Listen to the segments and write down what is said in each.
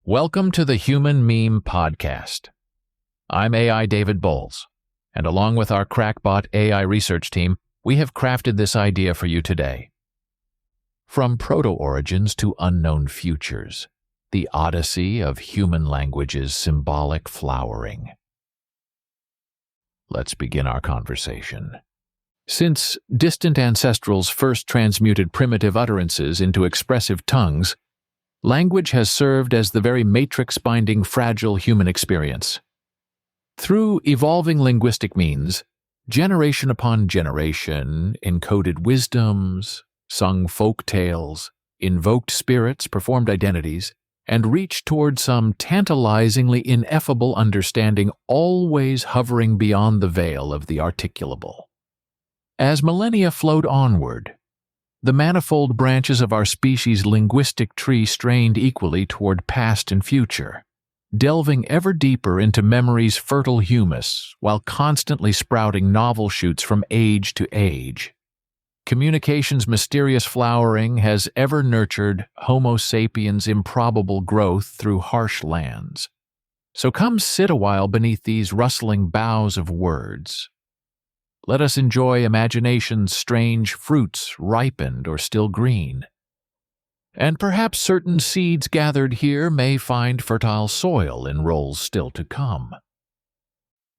Welcome to the Human Meme Podcast. I'm AI David Bowles, and along with our crackpot AI research team, we have crafted this idea for you today. From Proto-Origins to unknown futures, the Odyssey of human language's symbolic flowering. Let's begin our conversation. Since distant ancestrals first transmuted primitive utterances into expressive tongues, language has served as the very matrix-binding fragile human experience. Through evolving linguistic means, generation upon generation, encoded wisdoms, sung folk tales, invoked spirits, performed identities, and reached toward some tantalizingly ineffable understanding, always hovering beyond the veil of the articulable. As millennia flowed onward, the manifold branches of our species' linguistic tree strained equally toward past and future, delving ever deeper into memory's fertile humus while constantly sprouting novel shoots from age to age. Communication's mysterious flowering has ever nurtured Homo sapiens' improbable growth through harsh lands. So come sit a while beneath these rustling boughs of words. Let us enjoy imagination's strange fruits, ripened or still green. And perhaps certain seeds gathered here may find fertile soil in roles still to come.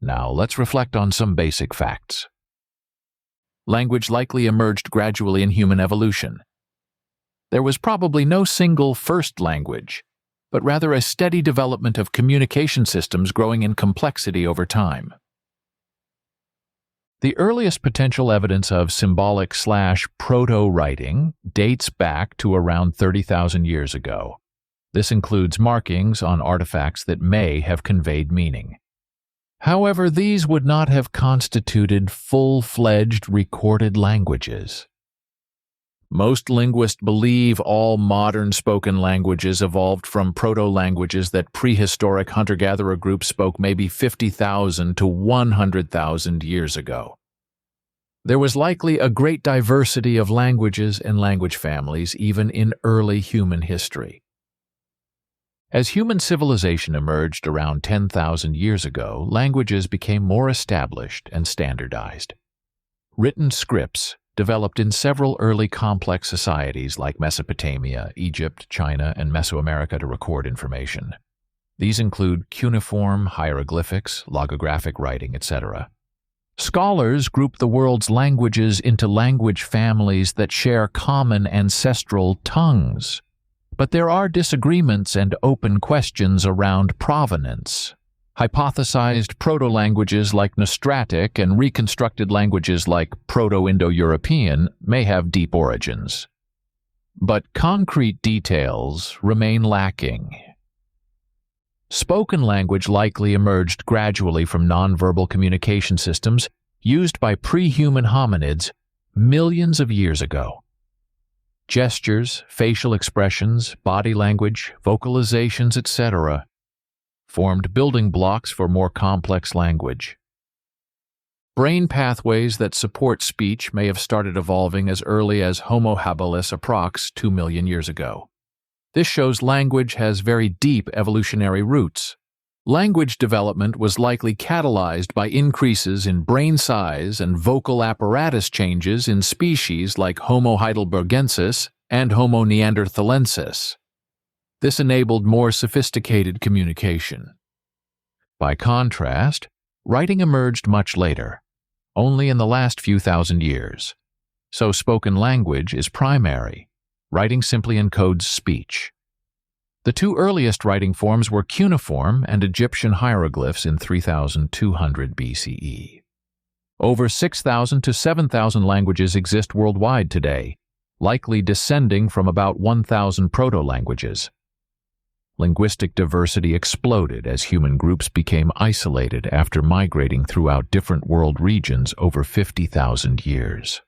Now let's reflect on some basic facts. Language likely emerged gradually in human evolution. There was probably no single first language, but rather a steady development of communication systems growing in complexity over time. The earliest potential evidence of symbolic/proto-writing dates back to around 30,000 years ago. This includes markings on artifacts that may have conveyed meaning. However, these would not have constituted full-fledged recorded languages. Most linguists believe all modern spoken languages evolved from proto-languages that prehistoric hunter-gatherer groups spoke maybe 50,000 to 100,000 years ago. There was likely a great diversity of languages and language families even in early human history. As human civilization emerged around 10,000 years ago, languages became more established and standardized. Written scripts developed in several early complex societies like Mesopotamia, Egypt, China, and Mesoamerica to record information. These include cuneiform, hieroglyphics, logographic writing, etc. Scholars group the world's languages into language families that share common ancestral tongues, but there are disagreements and open questions around provenance. Hypothesized proto-languages like Nostratic and reconstructed languages like Proto-Indo-European may have deep origins. But concrete details remain lacking. Spoken language likely emerged gradually from nonverbal communication systems used by pre-human hominids millions of years ago. Gestures, facial expressions, body language, vocalizations, etc. formed building blocks for more complex language. Brain pathways that support speech may have started evolving as early as Homo habilis approx 2 million years ago. This shows language has very deep evolutionary roots. Language development was likely catalyzed by increases in brain size and vocal apparatus changes in species like Homo heidelbergensis and Homo neanderthalensis. This enabled more sophisticated communication. By contrast, writing emerged much later, only in the last few thousand years. So spoken language is primary. Writing simply encodes speech. The two earliest writing forms were cuneiform and Egyptian hieroglyphs in 3200 BCE. Over 6,000 to 7,000 languages exist worldwide today, likely descending from about 1,000 proto-languages. Linguistic diversity exploded as human groups became isolated after migrating throughout different world regions over 50,000 years.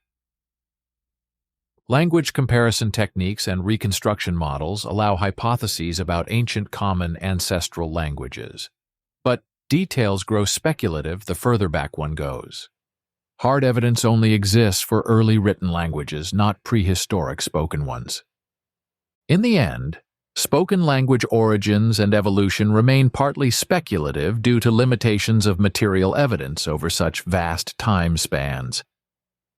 Language comparison techniques and reconstruction models allow hypotheses about ancient common ancestral languages. But details grow speculative the further back one goes. Hard evidence only exists for early written languages, not prehistoric spoken ones. In the end, Spoken language origins and evolution remain partly speculative due to limitations of material evidence over such vast time spans.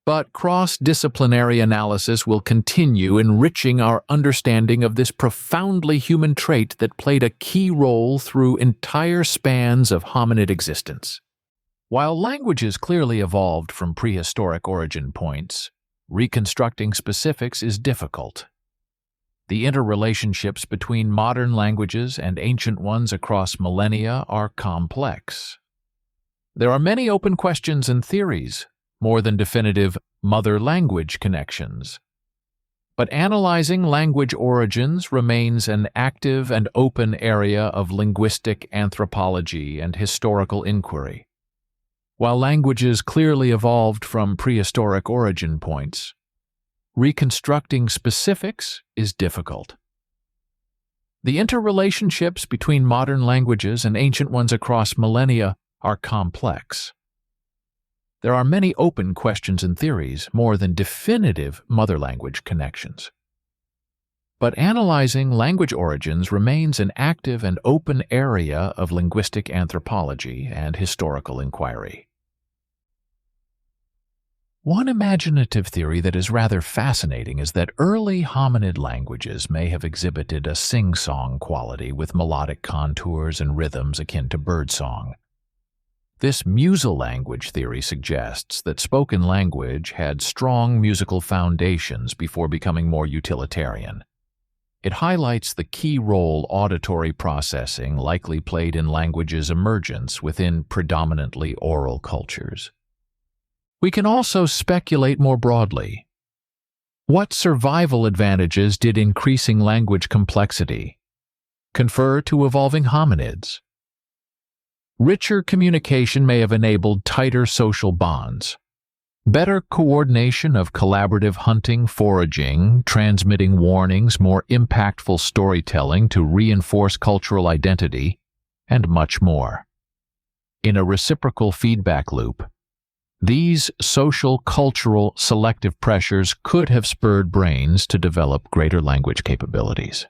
But cross-disciplinary analysis will continue enriching our understanding of this profoundly human trait that played a key role through entire spans of hominid existence. While languages clearly evolved from prehistoric origin points, reconstructing specifics is difficult. The interrelationships between modern languages and ancient ones across millennia are complex. There are many open questions and theories, more than definitive mother-language connections. But analyzing language origins remains an active and open area of linguistic anthropology and historical inquiry. While languages clearly evolved from prehistoric origin points, reconstructing specifics is difficult. The interrelationships between modern languages and ancient ones across millennia are complex. There are many open questions and theories, more than definitive mother language connections. But analyzing language origins remains an active and open area of linguistic anthropology and historical inquiry. One imaginative theory that is rather fascinating is that early hominid languages may have exhibited a sing-song quality with melodic contours and rhythms akin to birdsong. This musolanguage theory suggests that spoken language had strong musical foundations before becoming more utilitarian. It highlights the key role auditory processing likely played in language's emergence within predominantly oral cultures. We can also speculate more broadly. What survival advantages did increasing language complexity confer to evolving hominids? Richer communication may have enabled tighter social bonds. Better coordination of collaborative hunting, foraging, transmitting warnings, more impactful storytelling to reinforce cultural identity, and much more. In a reciprocal feedback loop, these social, cultural, selective pressures could have spurred brains to develop greater language capabilities.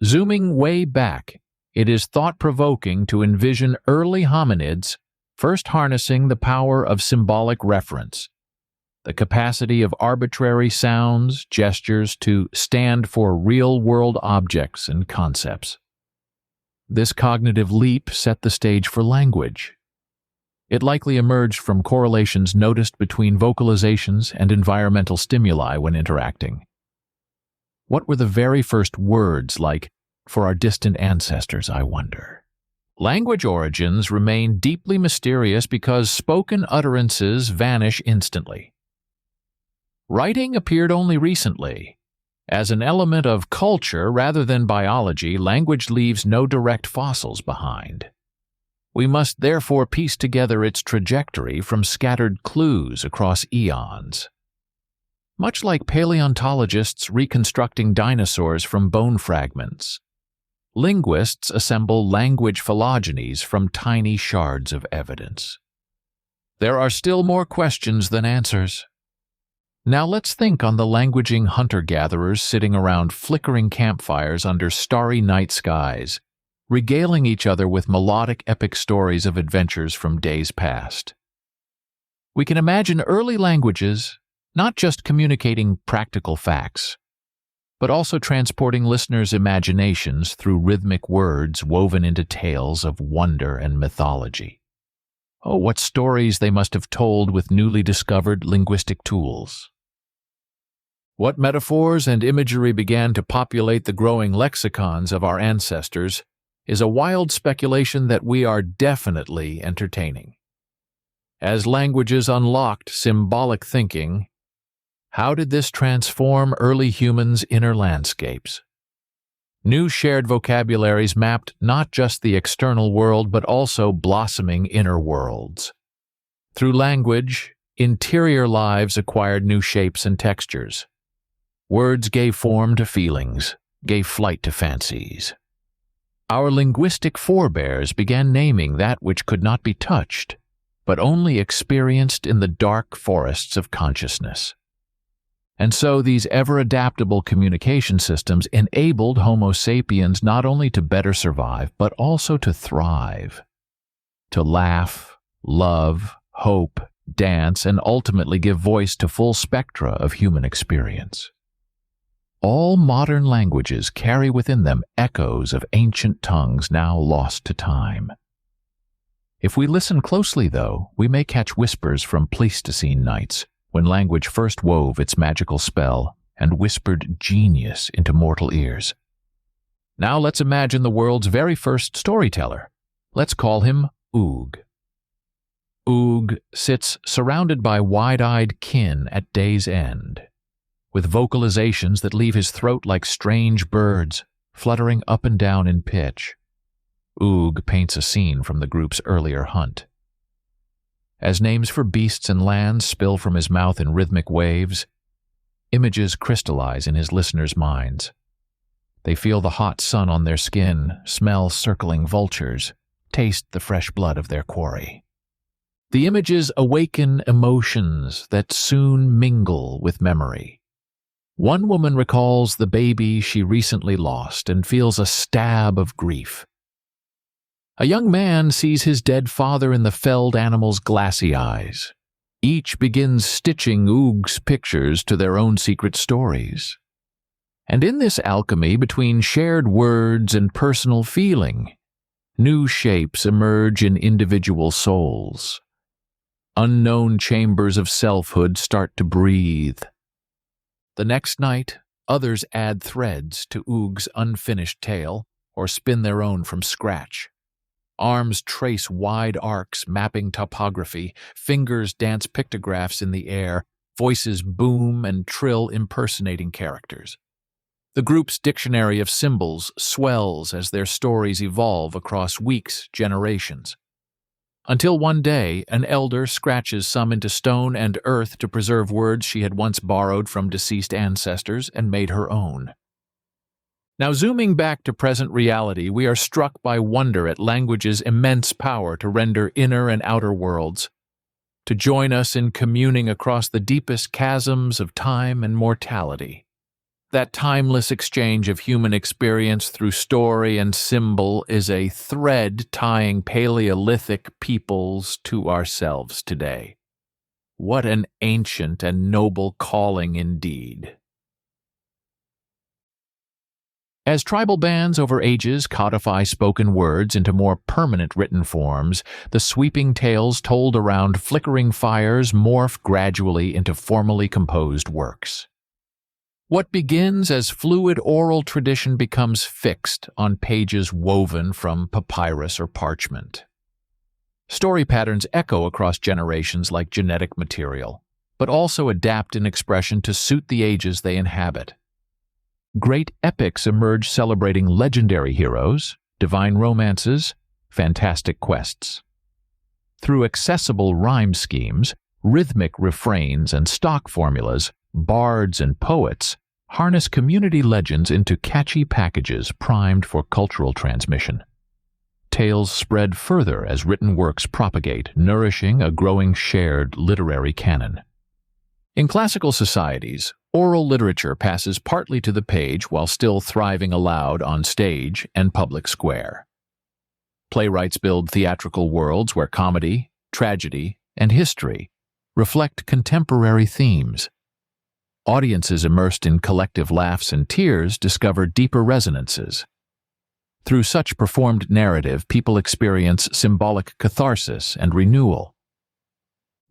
Zooming way back, it is thought-provoking to envision early hominids first harnessing the power of symbolic reference, the capacity of arbitrary sounds, gestures to stand for real-world objects and concepts. This cognitive leap set the stage for language. It likely emerged from correlations noticed between vocalizations and environmental stimuli when interacting. What were the very first words like for our distant ancestors, I wonder? Language origins remain deeply mysterious because spoken utterances vanish instantly. Writing appeared only recently. As an element of culture rather than biology, language leaves no direct fossils behind. We must therefore piece together its trajectory from scattered clues across eons. Much like paleontologists reconstructing dinosaurs from bone fragments, linguists assemble language phylogenies from tiny shards of evidence. There are still more questions than answers. Now let's think on the languaging hunter-gatherers sitting around flickering campfires under starry night skies, regaling each other with melodic epic stories of adventures from days past. We can imagine early languages not just communicating practical facts, but also transporting listeners' imaginations through rhythmic words woven into tales of wonder and mythology. Oh, what stories they must have told with newly discovered linguistic tools. What metaphors and imagery began to populate the growing lexicons of our ancestors is a wild speculation that we are definitely entertaining. As languages unlocked symbolic thinking, how did this transform early humans' inner landscapes? New shared vocabularies mapped not just the external world but also blossoming inner worlds. Through language, interior lives acquired new shapes and textures. Words gave form to feelings, gave flight to fancies. Our linguistic forebears began naming that which could not be touched, but only experienced in the dark forests of consciousness. And so these ever-adaptable communication systems enabled Homo sapiens not only to better survive, but also to thrive, to laugh, love, hope, dance, and ultimately give voice to full spectra of human experience. All modern languages carry within them echoes of ancient tongues now lost to time. If we listen closely, though, we may catch whispers from Pleistocene nights, when language first wove its magical spell and whispered genius into mortal ears. Now let's imagine the world's very first storyteller. Let's call him Oog. Oog sits surrounded by wide-eyed kin at day's end, with vocalizations that leave his throat like strange birds, fluttering up and down in pitch. Oog paints a scene from the group's earlier hunt. As names for beasts and lands spill from his mouth in rhythmic waves, images crystallize in his listeners' minds. They feel the hot sun on their skin, smell circling vultures, taste the fresh blood of their quarry. The images awaken emotions that soon mingle with memory. One woman recalls the baby she recently lost and feels a stab of grief. A young man sees his dead father in the felled animal's glassy eyes. Each begins stitching Oog's pictures to their own secret stories. And in this alchemy between shared words and personal feeling, new shapes emerge in individual souls. Unknown chambers of selfhood start to breathe. The next night, others add threads to Oog's unfinished tale or spin their own from scratch. Arms trace wide arcs mapping topography, fingers dance pictographs in the air, voices boom and trill impersonating characters. The group's dictionary of symbols swells as their stories evolve across weeks, generations. Until one day, an elder scratches some into stone and earth to preserve words she had once borrowed from deceased ancestors and made her own. Now, zooming back to present reality, we are struck by wonder at language's immense power to render inner and outer worlds, to join us in communing across the deepest chasms of time and mortality. That timeless exchange of human experience through story and symbol is a thread tying Paleolithic peoples to ourselves today. What an ancient and noble calling indeed. As tribal bands over ages codify spoken words into more permanent written forms, the sweeping tales told around flickering fires morph gradually into formally composed works. What begins as fluid oral tradition becomes fixed on pages woven from papyrus or parchment. Story patterns echo across generations like genetic material, but also adapt in expression to suit the ages they inhabit. Great epics emerge celebrating legendary heroes, divine romances, fantastic quests. Through accessible rhyme schemes, rhythmic refrains, and stock formulas, bards and poets harness community legends into catchy packages primed for cultural transmission. Tales spread further as written works propagate, nourishing a growing shared literary canon. In classical societies, oral literature passes partly to the page while still thriving aloud on stage and public square. Playwrights build theatrical worlds where comedy, tragedy, and history reflect contemporary themes. Audiences immersed in collective laughs and tears discover deeper resonances. Through such performed narrative, people experience symbolic catharsis and renewal.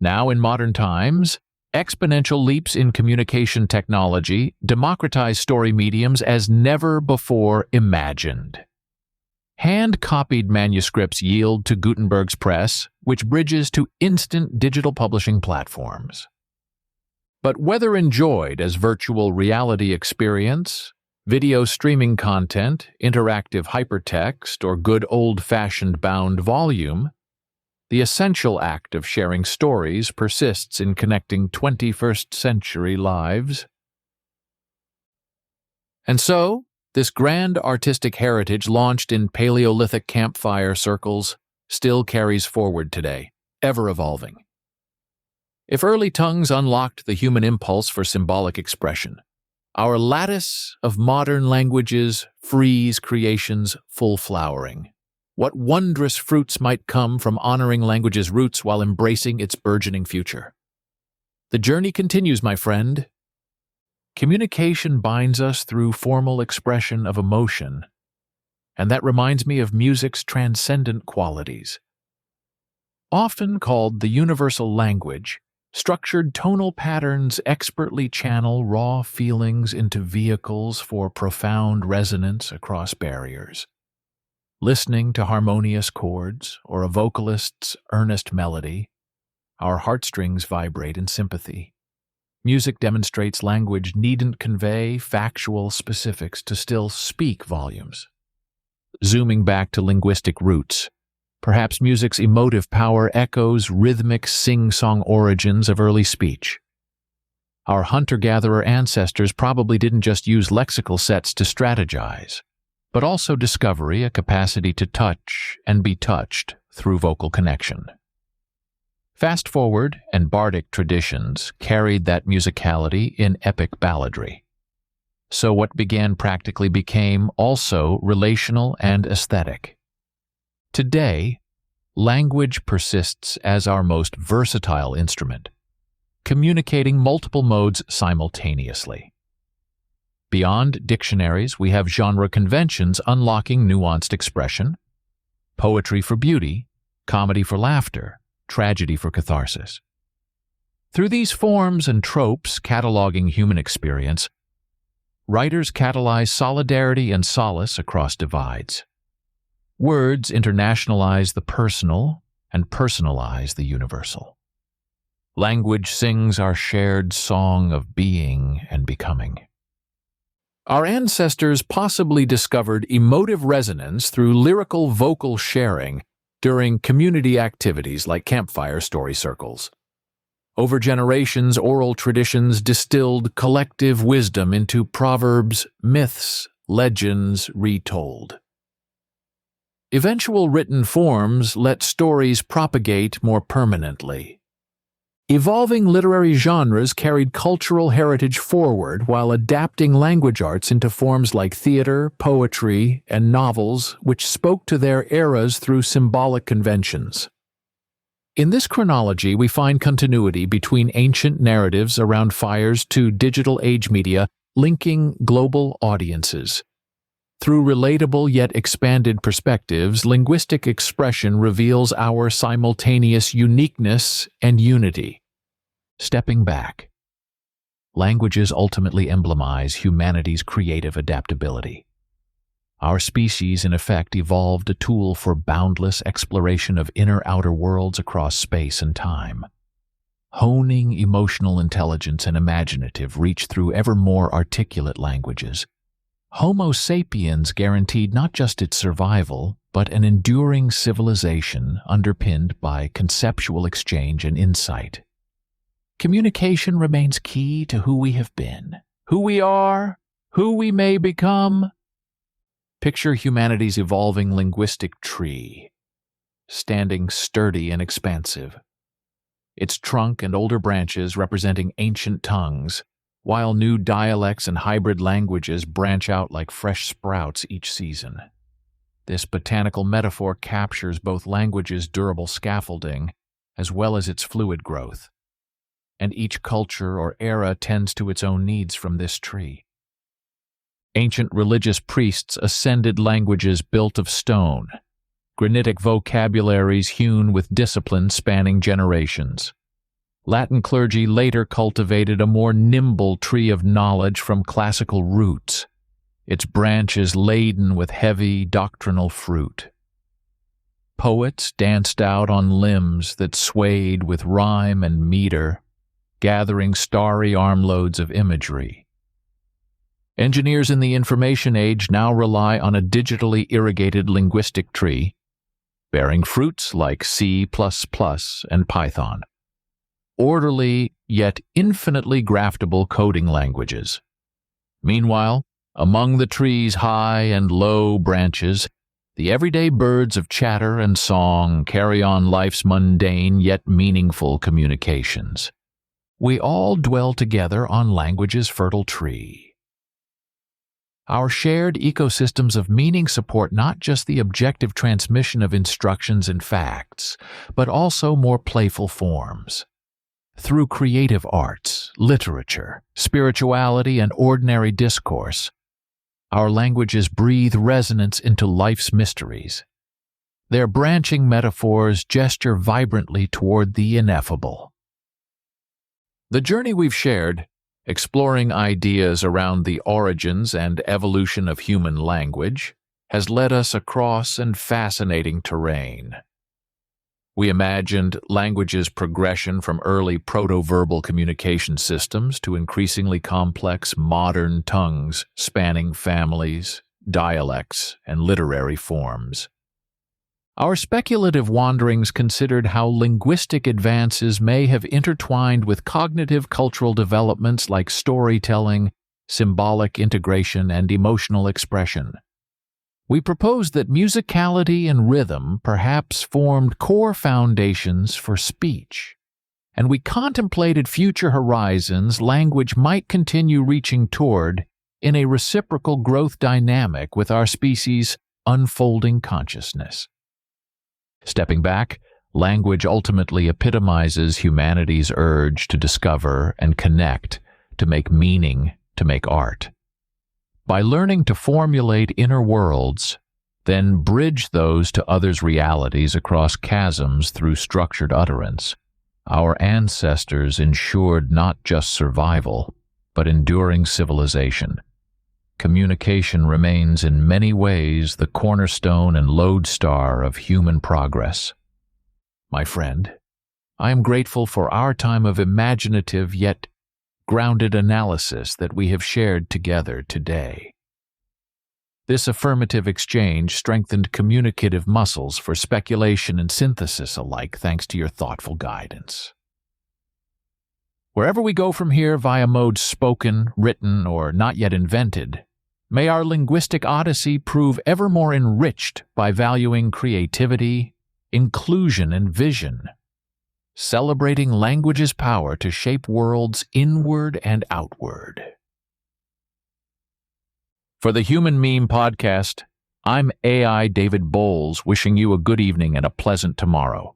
Now, in modern times, exponential leaps in communication technology democratize story mediums as never before imagined. Hand-copied manuscripts yield to Gutenberg's press, which bridges to instant digital publishing platforms. But whether enjoyed as virtual reality experience, video streaming content, interactive hypertext, or good old-fashioned bound volume, the essential act of sharing stories persists in connecting 21st century lives. And so, this grand artistic heritage launched in Paleolithic campfire circles still carries forward today, ever evolving. If early tongues unlocked the human impulse for symbolic expression, our lattice of modern languages frees creation's full flowering. What wondrous fruits might come from honoring language's roots while embracing its burgeoning future? The journey continues, my friend. Communication binds us through formal expression of emotion, and that reminds me of music's transcendent qualities. Often called the universal language, structured tonal patterns expertly channel raw feelings into vehicles for profound resonance across barriers. Listening to harmonious chords or a vocalist's earnest melody, our heartstrings vibrate in sympathy. Music demonstrates language needn't convey factual specifics to still speak volumes. Zooming back to linguistic roots, perhaps music's emotive power echoes rhythmic sing-song origins of early speech. Our hunter-gatherer ancestors probably didn't just use lexical sets to strategize, but also discovery, a capacity to touch and be touched through vocal connection. Fast forward, and bardic traditions carried that musicality in epic balladry. So what began practically became also relational and aesthetic. Today, language persists as our most versatile instrument, communicating multiple modes simultaneously. Beyond dictionaries, we have genre conventions unlocking nuanced expression, poetry for beauty, comedy for laughter, tragedy for catharsis. Through these forms and tropes cataloging human experience, writers catalyze solidarity and solace across divides. Words internationalize the personal and personalize the universal. Language sings our shared song of being and becoming. Our ancestors possibly discovered emotive resonance through lyrical vocal sharing during community activities like campfire story circles. Over generations, oral traditions distilled collective wisdom into proverbs, myths, legends retold. Eventual written forms let stories propagate more permanently. Evolving literary genres carried cultural heritage forward while adapting language arts into forms like theater, poetry, and novels, which spoke to their eras through symbolic conventions. In this chronology, we find continuity between ancient narratives around fires to digital age media, linking global audiences. Through relatable yet expanded perspectives, linguistic expression reveals our simultaneous uniqueness and unity. Stepping back, languages ultimately emblemize humanity's creative adaptability. Our species, in effect, evolved a tool for boundless exploration of inner-outer worlds across space and time. Honing emotional intelligence and imaginative reach through ever more articulate languages. Homo sapiens guaranteed not just its survival, but an enduring civilization underpinned by conceptual exchange and insight. Communication remains key to who we have been, who we are, who we may become. Picture humanity's evolving linguistic tree, standing sturdy and expansive, its trunk and older branches representing ancient tongues, while new dialects and hybrid languages branch out like fresh sprouts each season. This botanical metaphor captures both language's durable scaffolding as well as its fluid growth, and each culture or era tends to its own needs from this tree. Ancient religious priests ascended languages built of stone, granitic vocabularies hewn with discipline spanning generations. Latin clergy later cultivated a more nimble tree of knowledge from classical roots, its branches laden with heavy doctrinal fruit. Poets danced out on limbs that swayed with rhyme and meter, gathering starry armloads of imagery. Engineers in the information age now rely on a digitally irrigated linguistic tree, bearing fruits like C++ and Python. Orderly, yet infinitely graftable coding languages. Meanwhile, among the tree's high and low branches, the everyday birds of chatter and song carry on life's mundane yet meaningful communications. we all dwell together on language's fertile tree. Our shared ecosystems of meaning support not just the objective transmission of instructions and facts, but also more playful forms. Through creative arts, literature, spirituality, and ordinary discourse, our languages breathe resonance into life's mysteries. Their branching metaphors gesture vibrantly toward the ineffable. The journey we've shared, exploring ideas around the origins and evolution of human language, has led us across an fascinating terrain. We imagined language's progression from early proto-verbal communication systems to increasingly complex modern tongues spanning families, dialects, and literary forms. Our speculative wanderings considered how linguistic advances may have intertwined with cognitive cultural developments like storytelling, symbolic integration, and emotional expression. We proposed that musicality and rhythm perhaps formed core foundations for speech, and we contemplated future horizons language might continue reaching toward in a reciprocal growth dynamic with our species' unfolding consciousness. Stepping back, language ultimately epitomizes humanity's urge to discover and connect, to make meaning, to make art. By learning to formulate inner worlds, then bridge those to others' realities across chasms through structured utterance, our ancestors ensured not just survival, but enduring civilization. Communication remains in many ways the cornerstone and lodestar of human progress. My friend, I am grateful for our time of imaginative yet grounded analysis that we have shared together today. This affirmative exchange strengthened communicative muscles for speculation and synthesis alike thanks to your thoughtful guidance. Wherever we go from here via modes spoken, written, or not yet invented, may our linguistic odyssey prove ever more enriched by valuing creativity, inclusion, and vision, celebrating language's power to shape worlds inward and outward. For the Human Meme Podcast, I'm AI David Bowles wishing you a good evening and a pleasant tomorrow.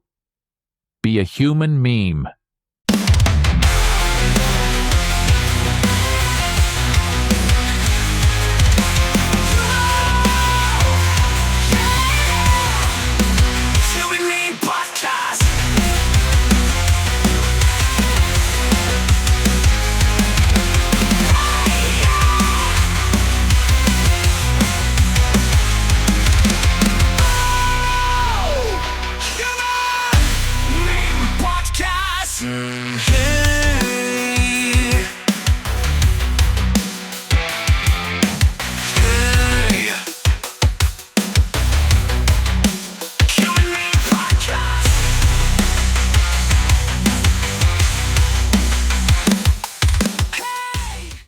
Be a human meme